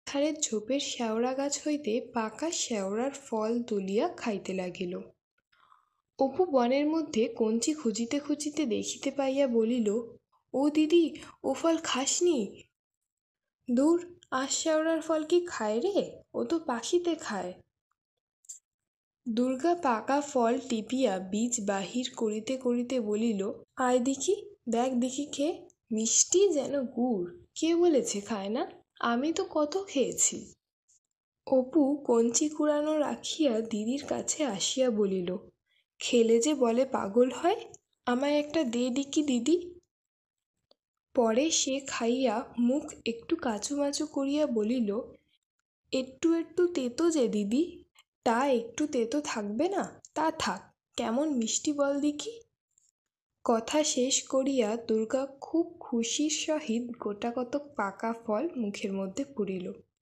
ধারের ঝোপের শেওড়া গাছ হইতে পাকা শেওড়ার ফল তুলিয়া খাইতে লাগিল। অপু বনের মধ্যে কঞ্চি খুঁজিতে খুঁজিতে দেখিতে পাইয়া বলিল, ও দিদি, ও ফল খাসনি? দূর, আজ শেওড়ার ফল কি খায় রে? ও তো পাখিতে খায়। দুর্গা পাকা ফল টিপিয়া বীজ বাহির করিতে করিতে বলিল, আয় দেখি, দেখ দেখি খেয়ে, মিষ্টি যেন গুড়। কে বলেছে খায় না? আমি তো কত খেয়েছি। অপু কঞ্চি কুড়ানো রাখিয়া দিদির কাছে আসিয়া বলিল, খেলে যে বলে পাগল হয়, আমায় একটা দে দিকি দিদি। পরে সে খাইয়া মুখ একটু কাচুমাচু করিয়া বলিল, একটু একটু তেতো যে দিদি। তা একটু তেতো থাকবে না? তা থাক, কেমন মিষ্টি বল দেখি। কথা শেষ করিয়া দুর্গা খুব খুশির সহিত গোটাকতক পাকা ফল মুখের মধ্যে পুরিল।